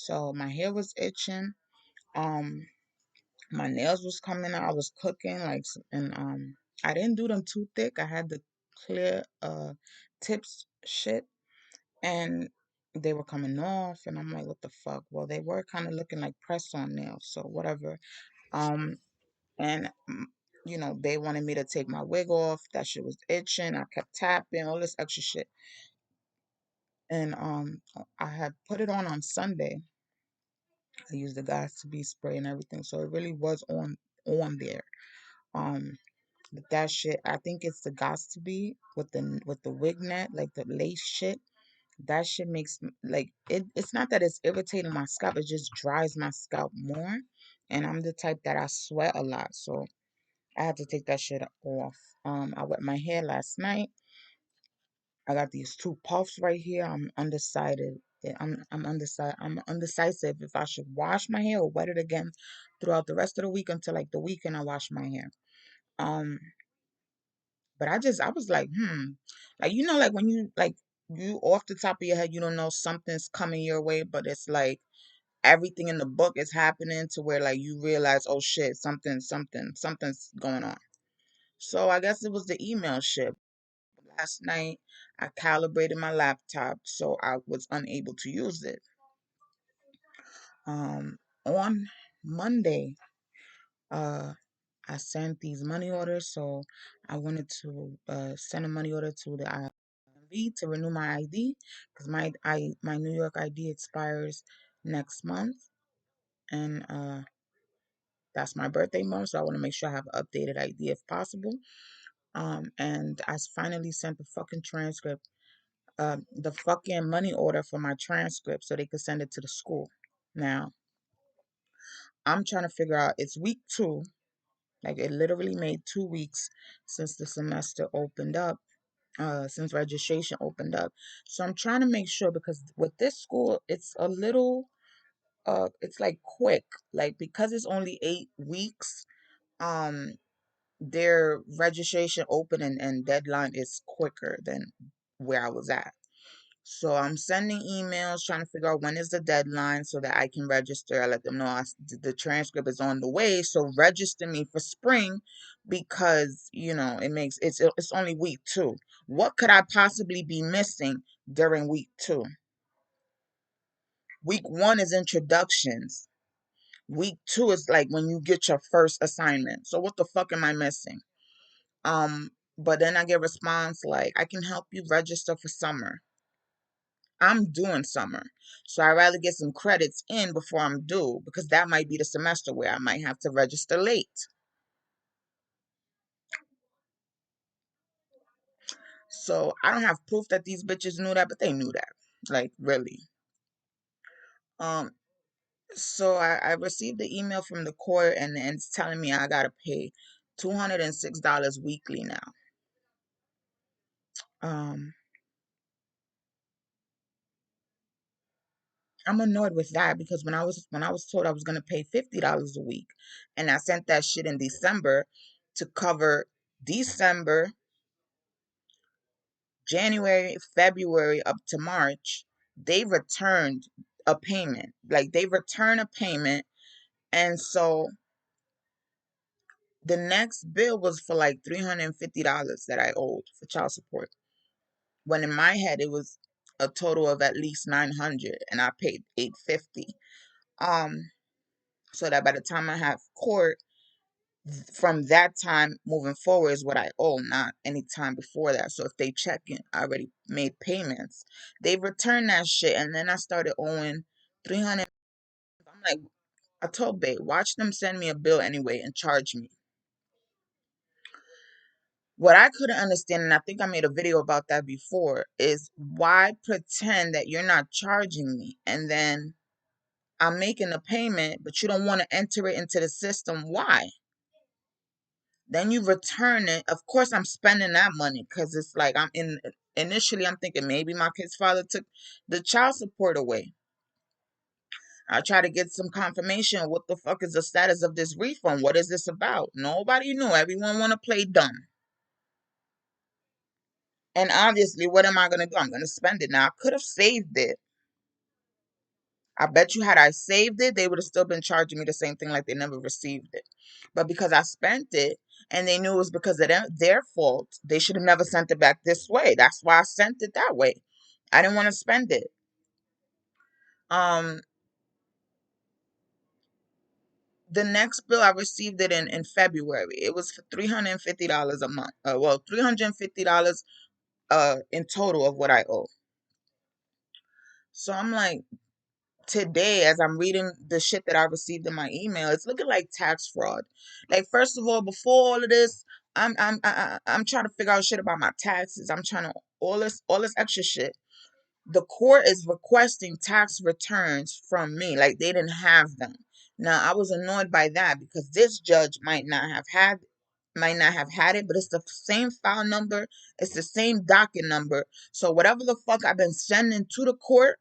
So my hair was itching. Um, my nails was coming out. I was cooking and I didn't do them too thick. I had the clear tips shit, and they were coming off, and I'm like, what the fuck? Well, they were kind of looking like press on nails, so whatever. Um, and they wanted me to take my wig off. That shit was itching. I kept tapping, all this extra shit. And I had put it on Sunday. I used the gas to be spray and everything, so it really was on there. Um, but that shit, I think it's the gas to be with the wig net, like the lace shit. That shit makes like it's not that it's irritating my scalp, it just dries my scalp more. And I'm the type that I sweat a lot, so I had to take that shit off. I wet my hair last night. I got these two puffs right here. I'm undecided. I'm undecisive if I should wash my hair or wet it again throughout the rest of the week until like the weekend I wash my hair. Um, but I was like, like like when you off the top of your head, you don't know something's coming your way, but it's like everything in the book is happening to where like you realize, oh shit, something's going on. So I guess it was the email shit. Last night I calibrated my laptop, so I was unable to use it. On Monday, uh, I sent these money orders, so I wanted to send a money order to the IMV to renew my ID because my New York ID expires next month, and that's my birthday month, so I want to make sure I have an updated ID if possible. And I finally sent the fucking transcript, the fucking money order for my transcript so they could send it to the school. Now, I'm trying to figure out, it's week 2. Like it literally made 2 weeks since the semester opened up, since registration opened up. So I'm trying to make sure because with this school, it's a little, it's like quick, like because it's only 8 weeks. Um, their registration open and deadline is quicker than where I was at. So I'm sending emails trying to figure out when is the deadline so that I can register. I let them know the transcript is on the way. So register me for spring because it's only week 2. What could I possibly be missing during week 2? Week 1 is introductions. Week 2 is like when you get your first assignment. So what the fuck am I missing? But then I get response like I can help you register for summer. I'm doing summer. So I'd rather get some credits in before I'm due because that might be the semester where I might have to register late. So I don't have proof that these bitches knew that, but they knew that. Like really. Um so I received the email from the court and it's telling me I gotta pay $206 weekly now. Um I'm annoyed with that because when I was told I was gonna pay $50 a week, and I sent that shit in December to cover December, January, February up to March, they returned a payment. Like they return a payment, and so the next bill was for like $350 that I owed for child support. When in my head it was a total of at least 900, and I paid 850. Um, so that by the time I have court, from that time moving forward is what I owe, not any time before that. So if they check in, I already made payments. They returned that shit, and then I started owing 300. I'm like, I told Babe, watch them send me a bill anyway and charge me. What I couldn't understand, and I think I made a video about that before, is why pretend that you're not charging me and then I'm making a payment, but you don't want to enter it into the system. Why? Then you return it. Of course, I'm spending that money because it's like initially, I'm thinking maybe my kid's father took the child support away. I try to get some confirmation. What the fuck is the status of this refund? What is this about? Nobody knew. Everyone want to play dumb. And obviously, what am I going to do? I'm going to spend it now. I could have saved it. I bet you had I saved it, they would have still been charging me the same thing like they never received it. But because I spent it and they knew it was because of their fault, they should have never sent it back this way. That's why I sent it that way. I didn't want to spend it. Um, the next bill I received it in February. It was for $350 a month. Well, $350 in total of what I owe. So I'm like, today, as I'm reading the shit that I received in my email, it's looking like tax fraud. Like, first of all, before all of this, I'm trying to figure out shit about my taxes. I'm trying to all this extra shit. The court is requesting tax returns from me, like they didn't have them. Now, I was annoyed by that because this judge might not have had it, but it's the same file number, it's the same docket number. So whatever the fuck I've been sending to the court,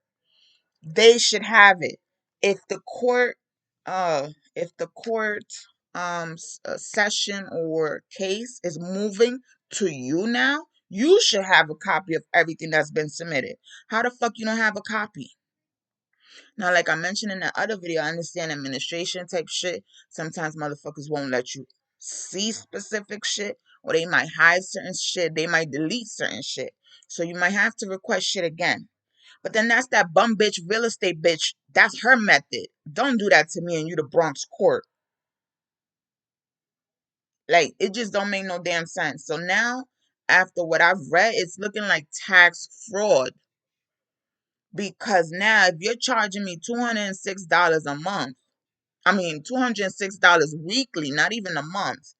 they should have it. If the court if the court session or case is moving to you now, you should have a copy of everything that's been submitted. How the fuck you don't have a copy? Now, like I mentioned in the other video, I understand administration type shit. Sometimes motherfuckers won't let you see specific shit, or they might hide certain shit, they might delete certain shit. So you might have to request shit again. But then that's that bum bitch real estate bitch. That's her method. Don't do that to me and you the Bronx court. Like, it just don't make no damn sense. So now, after what I've read, it's looking like tax fraud. Because now if you're charging me $206 a month, I mean $206 weekly, not even a month.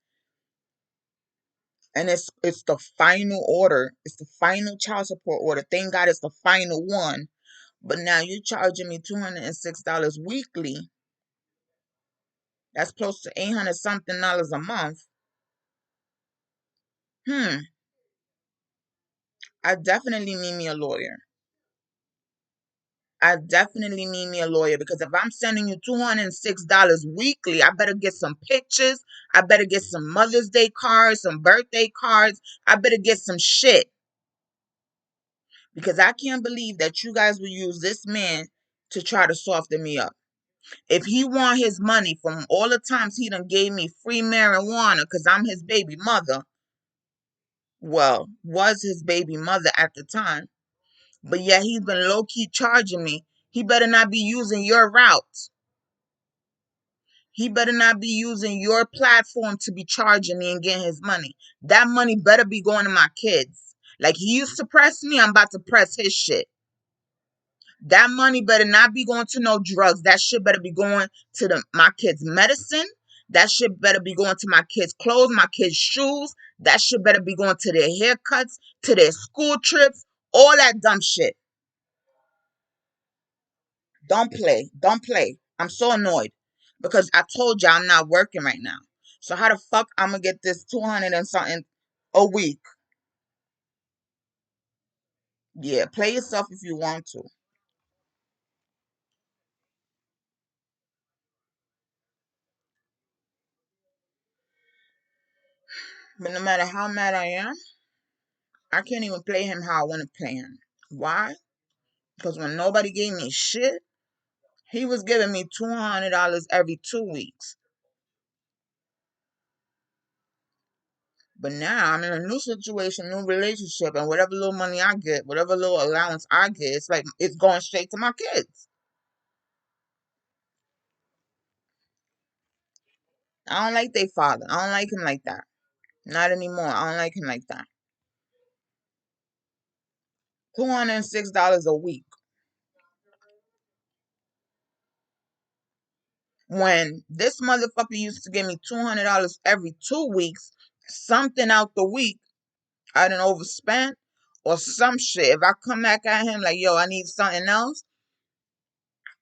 And it's the final order. It's the final child support order. Thank God it's the final one. But now you're charging me $206 weekly. That's close to 800 something dollars a month. Hmm. I definitely need me a lawyer. I definitely need me a lawyer because if I'm sending you $206 weekly, I better get some pictures. I better get some Mother's Day cards, some birthday cards. I better get some shit because I can't believe that you guys will use this man to try to soften me up. If he want his money from all the times he done gave me free marijuana because I'm his baby mother, well, was his baby mother at the time, but yet he's been low-key charging me. He better not be using your route. He better not be using your platform to be charging me and getting his money. That money better be going to my kids. Like he used to press me, I'm about to press his shit. That money better not be going to no drugs. That shit better be going to my kids' medicine. That shit better be going to my kids' clothes, my kids' shoes. That shit better be going to their haircuts, to their school trips, all that dumb shit. Don't play. Don't play. I'm so annoyed because I told you I'm not working right now. So how the fuck I'm gonna get this 200 and something a week? Yeah, play yourself if you want to. But no matter how mad I am, I can't even play him how I want to play him. Why? Because when nobody gave me shit, he was giving me $200 every 2 weeks. But now I'm in a new situation, new relationship, and whatever little money I get, whatever little allowance I get, it's like it's going straight to my kids. I don't like their father. I don't like him like that. Not anymore. I don't like him like that. $206 a week. When this motherfucker used to give me $200 every 2 weeks, something out the week I done overspent or some shit. If I come back at him like, yo, I need something else,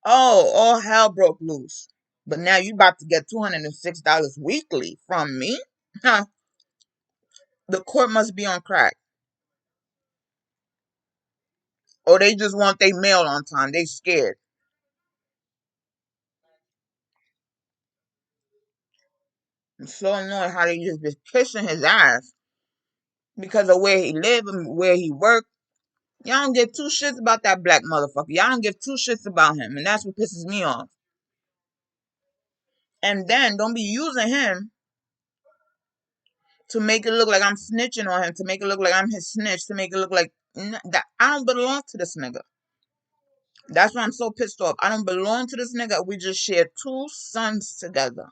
oh, all hell broke loose. But now you about to get $206 weekly from me? Huh. The court must be on crack. Or they just want their mail on time. They scared. I'm so annoyed how they just be kissing his ass because of where he live and where he work. Y'all don't give two shits about that black motherfucker. Y'all don't give two shits about him, and that's what pisses me off. And then don't be using him to make it look like I'm snitching on him, to make it look like I'm his snitch, to make it look like that I don't belong to this nigga. That's why I'm so pissed off. I don't belong to this nigga. We just share two sons together.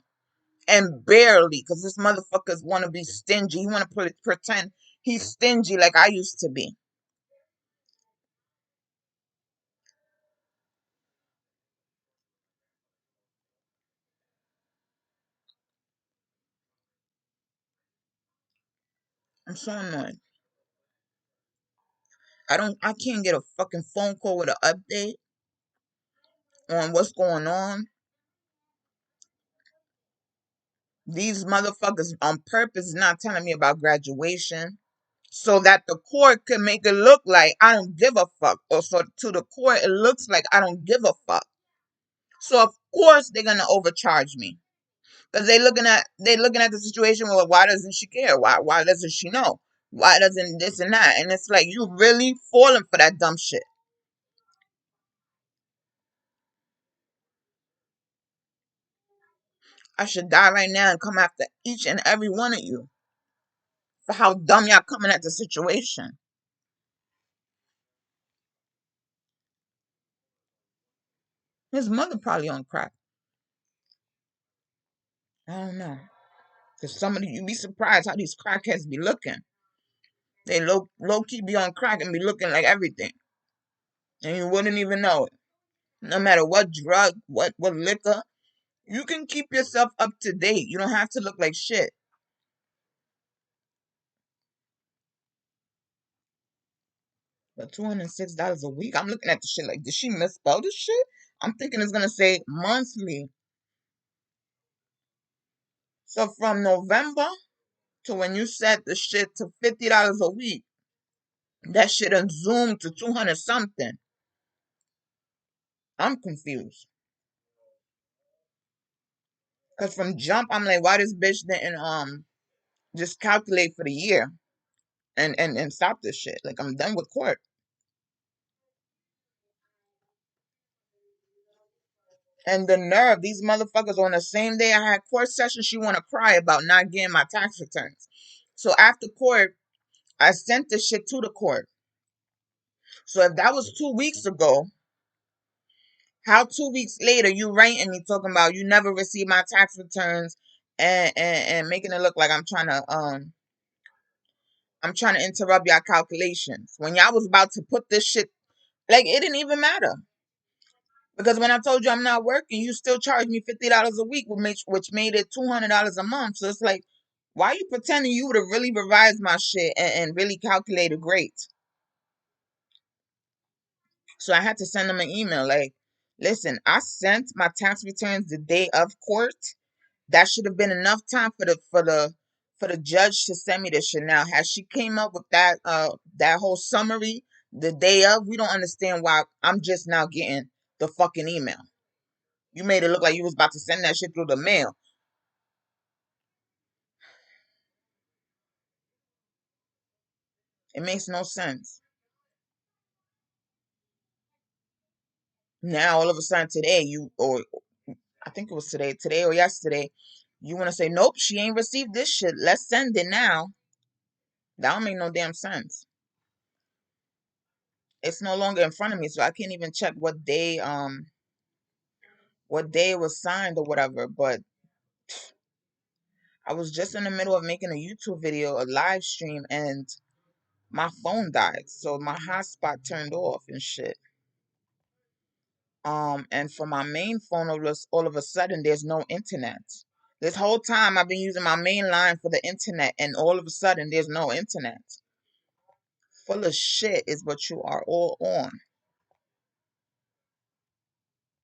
And barely, because this motherfuckers want to be stingy. He want to pretend he's stingy like I used to be. I'm so annoyed. I can't get a fucking phone call with an update on what's going on. These motherfuckers on purpose not telling me about graduation so that the court can make it look like I don't give a fuck. Or so to the court it looks like I don't give a fuck. So of course they're gonna overcharge me. Because they looking at the situation, well, why doesn't she care? Why doesn't she know? Why doesn't this and that? And it's like you really falling for that dumb shit. I should die right now and come after each and every one of you for how dumb y'all coming at the situation. His mother probably on crack. I don't know. Cause somebody you be surprised how these crackheads be looking. They low key be on crack and be looking like everything. And you wouldn't even know it. No matter what drug, what liquor, you can keep yourself up to date. You don't have to look like shit. But $206 a week, I'm looking at the shit like, did she misspell this shit? I'm thinking it's gonna say monthly. So from November to when you set the shit to $50 a week, that shit done zoomed to 200 something. I'm confused. Cause from jump, I'm like, why this bitch didn't just calculate for the year and stop this shit? Like I'm done with court. And the nerve, these motherfuckers on the same day I had court session, she wanna cry about not getting my tax returns. So after court, I sent this shit to the court. So if that was 2 weeks ago, how 2 weeks later you writing me talking about you never received my tax returns and making it look like I'm trying to interrupt y'all calculations when y'all was about to put this shit like it didn't even matter. Because when I told you I'm not working, you still charged me $50 a week, which made it $200 a month. So it's like, why are you pretending you would have really revised my shit and really calculated great? So I had to send them an email like, listen, I sent my tax returns the day of court. That should have been enough time for the judge to send me this shit. Now, has she came up with that whole summary the day of? We don't understand why I'm just now getting the fucking email. You made it look like you was about to send that shit through the mail. It makes no sense. Now all of a sudden today or I think it was today or yesterday, you want to say nope, she ain't received this shit. Let's send it now. That don't make no damn sense. It's no longer in front of me, so I can't even check what day it was signed or whatever. But I was just in the middle of making a YouTube video, a live stream, and my phone died, so my hotspot turned off and shit. And for my main phone, all of a sudden, there's no internet. This whole time, I've been using my main line for the internet, and all of a sudden, there's no internet. Full of shit is what you are all on.